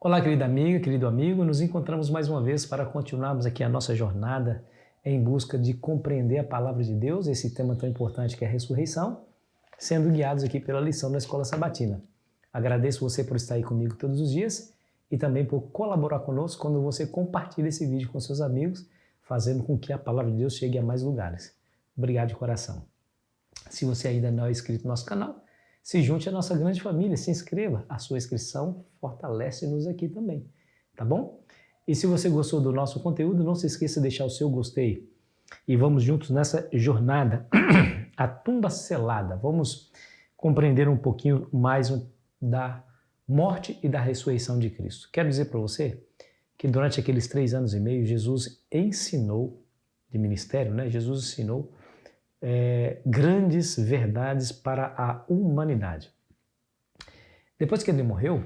Olá, querida amiga, querido amigo, nos encontramos mais uma vez para continuarmos aqui a nossa jornada em busca de compreender a palavra de Deus, esse tema tão importante que é a ressurreição, sendo guiados aqui pela lição da Escola Sabatina. Agradeço você por estar aí comigo todos os dias e também por colaborar conosco quando você compartilha esse vídeo com seus amigos, fazendo com que a palavra de Deus chegue a mais lugares. Obrigado de coração. Se você ainda não é inscrito no nosso canal, se junte à nossa grande família, se inscreva. A sua inscrição fortalece-nos aqui também, tá bom? E se você gostou do nosso conteúdo, não se esqueça de deixar o seu gostei. E vamos juntos nessa jornada, a tumba selada. Vamos compreender um pouquinho mais da morte e da ressurreição de Cristo. Quero dizer para você que durante aqueles 3 anos e meio, Jesus ensinou, de ministério, né? Jesus ensinou grandes verdades para a humanidade. Depois que ele morreu,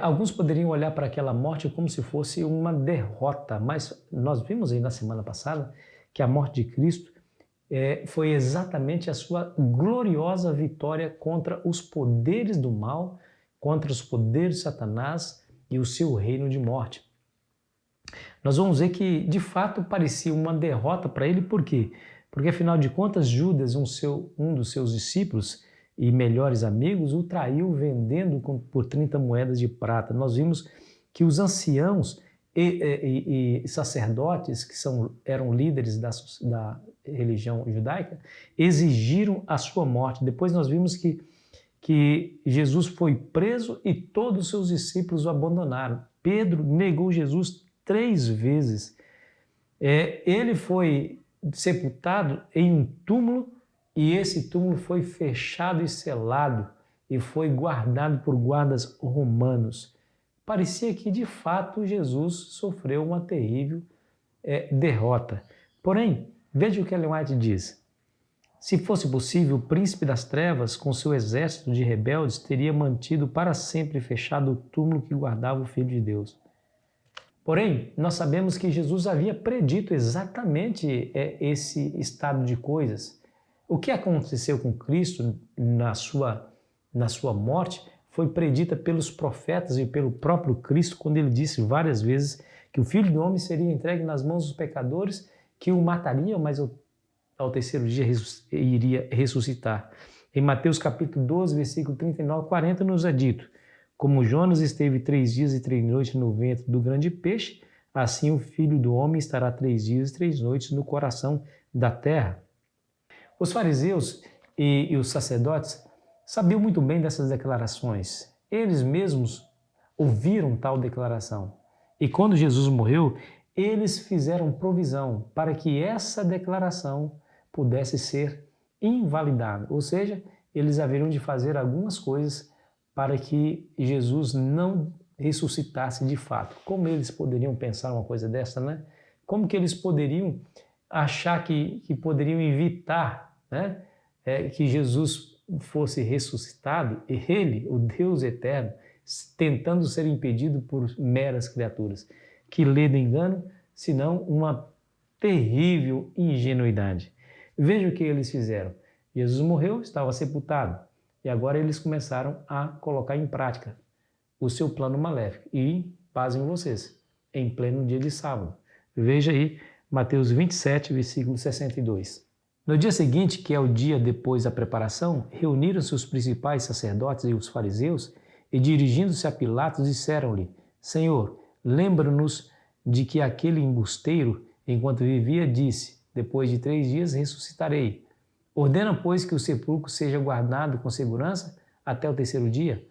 alguns poderiam olhar para aquela morte como se fosse uma derrota, mas nós vimos aí na semana passada que a morte de Cristo foi exatamente a sua gloriosa vitória contra os poderes do mal, contra os poderes de Satanás e o seu reino de morte. Nós vamos ver que, de fato, parecia uma derrota para ele, por quê? Porque, afinal de contas, Judas, um dos seus discípulos e melhores amigos, o traiu vendendo por 30 moedas de prata. Nós vimos que os anciãos e sacerdotes, que eram líderes da religião judaica, exigiram a sua morte. Depois nós vimos que Jesus foi preso e todos os seus discípulos o abandonaram. Pedro negou Jesus 3 vezes. Ele foi sepultado em um túmulo e esse túmulo foi fechado e selado e foi guardado por guardas romanos. Parecia que, de fato, Jesus sofreu uma terrível derrota. Porém, veja o que Ellen White diz. Se fosse possível, o príncipe das trevas, com seu exército de rebeldes, teria mantido para sempre fechado o túmulo que guardava o Filho de Deus. Porém, nós sabemos que Jesus havia predito exatamente esse estado de coisas. O que aconteceu com Cristo na sua morte foi predita pelos profetas e pelo próprio Cristo, quando ele disse várias vezes que o Filho do Homem seria entregue nas mãos dos pecadores, que o matariam, mas ao terceiro dia iria ressuscitar. Em Mateus capítulo 12, versículo 39 a 40, nos é dito: como Jonas esteve 3 dias e 3 noites no ventre do grande peixe, assim o Filho do Homem estará 3 dias e 3 noites no coração da terra. Os fariseus e os sacerdotes sabiam muito bem dessas declarações. Eles mesmos ouviram tal declaração. E quando Jesus morreu, eles fizeram provisão para que essa declaração pudesse ser invalidada. Ou seja, eles haveriam de fazer algumas coisas para que Jesus não ressuscitasse de fato. Como eles poderiam pensar uma coisa dessa, né? Como que eles poderiam achar que poderiam evitar, né, que Jesus fosse ressuscitado, e ele, o Deus eterno, tentando ser impedido por meras criaturas? Que ledo engano, senão uma terrível ingenuidade. Veja o que eles fizeram. Jesus morreu, estava sepultado. E agora eles começaram a colocar em prática o seu plano maléfico. E, pasmem vocês, em pleno dia de sábado. Veja aí Mateus 27, versículo 62. No dia seguinte, que é o dia depois da preparação, reuniram-se os principais sacerdotes e os fariseus e, dirigindo-se a Pilatos, disseram-lhe: Senhor, lembra-nos de que aquele embusteiro, enquanto vivia, disse: depois de 3 dias ressuscitarei. Ordena, pois, que o sepulcro seja guardado com segurança até o terceiro dia,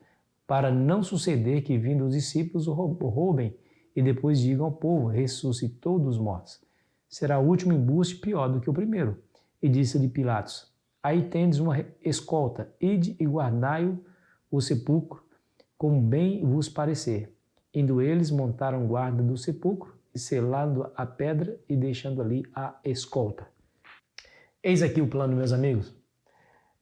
para não suceder que, vindo os discípulos, o roubem e depois digam ao povo: ressuscitou dos mortos. Será o último embuste pior do que o primeiro. E disse-lhe Pilatos: aí tendes uma escolta, ide e guardai o sepulcro, como bem vos parecer. Indo eles, montaram guarda do sepulcro, e selando a pedra e deixando ali a escolta. Eis aqui o plano, meus amigos.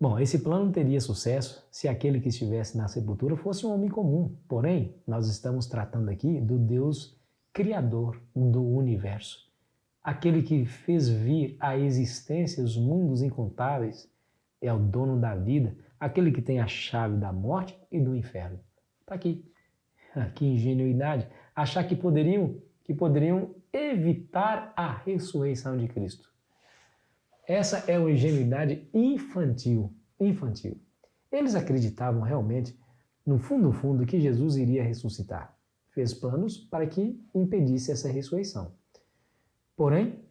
Bom, esse plano teria sucesso se aquele que estivesse na sepultura fosse um homem comum. Porém, nós estamos tratando aqui do Deus Criador do universo. Aquele que fez vir à existência os mundos incontáveis, é o dono da vida, aquele que tem a chave da morte e do inferno. Está aqui. Que ingenuidade, achar que poderiam evitar a ressurreição de Cristo. Essa é uma ingenuidade infantil. Eles acreditavam realmente, no fundo, que Jesus iria ressuscitar. Fez planos para que impedisse essa ressurreição. Porém,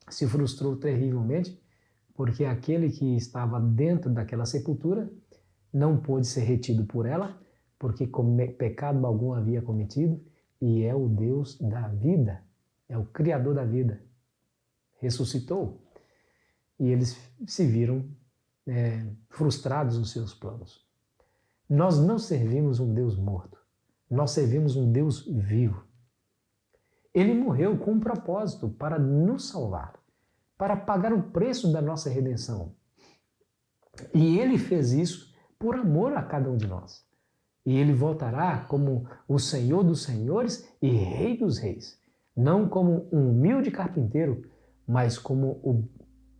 se frustrou terrivelmente, porque aquele que estava dentro daquela sepultura não pôde ser retido por ela, porque pecado algum havia cometido, e é o Deus da vida, é o Criador da vida. Ressuscitou. E eles se viram frustrados nos seus planos. Nós não servimos um Deus morto, nós servimos um Deus vivo. Ele morreu com um propósito para nos salvar, para pagar o preço da nossa redenção. E ele fez isso por amor a cada um de nós. E ele voltará como o Senhor dos senhores e Rei dos reis, não como um humilde carpinteiro, mas como o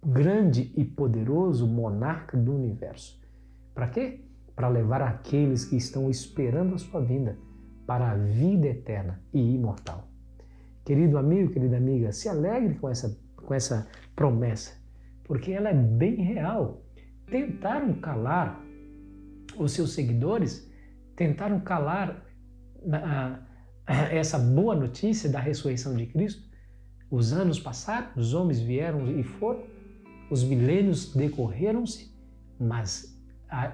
grande e poderoso monarca do universo. Para quê? Para levar aqueles que estão esperando a sua vinda para a vida eterna e imortal. Querido amigo, querida amiga, se alegre com essa promessa, porque ela é bem real. Tentaram calar os seus seguidores, tentaram calar essa boa notícia da ressurreição de Cristo. Os anos passaram, os homens vieram e foram, os milênios decorreram-se, mas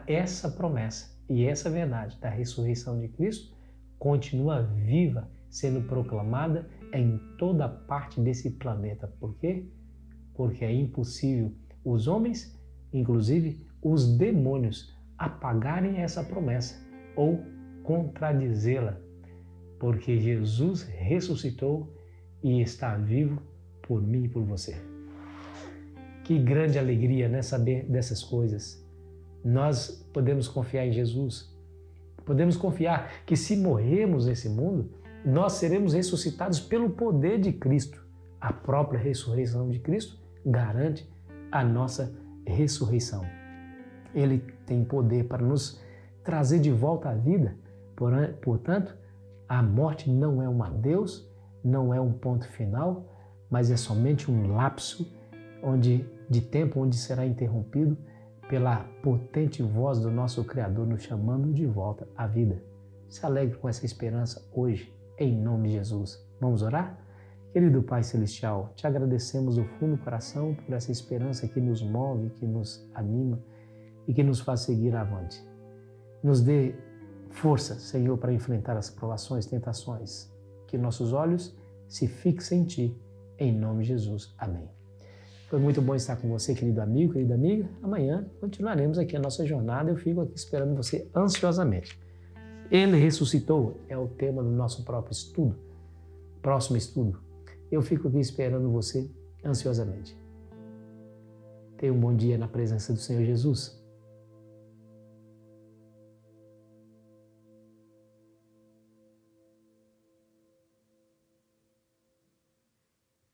essa promessa e essa verdade da ressurreição de Cristo continua viva, sendo proclamada em toda parte desse planeta. Por quê? Porque é impossível os homens, inclusive os demônios, apagarem essa promessa ou contradizê-la, porque Jesus ressuscitou e está vivo por mim e por você. Que grande alegria, né, saber dessas coisas. Nós podemos confiar em Jesus. Podemos confiar que se morrermos nesse mundo, nós seremos ressuscitados pelo poder de Cristo. A própria ressurreição de Cristo garante a nossa ressurreição. Ele tem poder para nos trazer de volta à vida. Portanto, a morte não é um adeus, não é um ponto final, mas é somente um lapso de tempo onde será interrompido pela potente voz do nosso Criador nos chamando de volta à vida. Se alegre com essa esperança hoje, em nome de Jesus. Vamos orar? Querido Pai Celestial, te agradecemos do fundo do coração por essa esperança que nos move, que nos anima e que nos faz seguir avante. Nos dê força, Senhor, para enfrentar as provações, tentações. Que nossos olhos se fixem em Ti, em nome de Jesus. Amém. Foi muito bom estar com você, querido amigo, querida amiga. Amanhã continuaremos aqui a nossa jornada. Eu fico aqui esperando você ansiosamente. Ele ressuscitou é o tema do nosso próximo estudo. Eu fico aqui esperando você ansiosamente. Tenha um bom dia na presença do Senhor Jesus.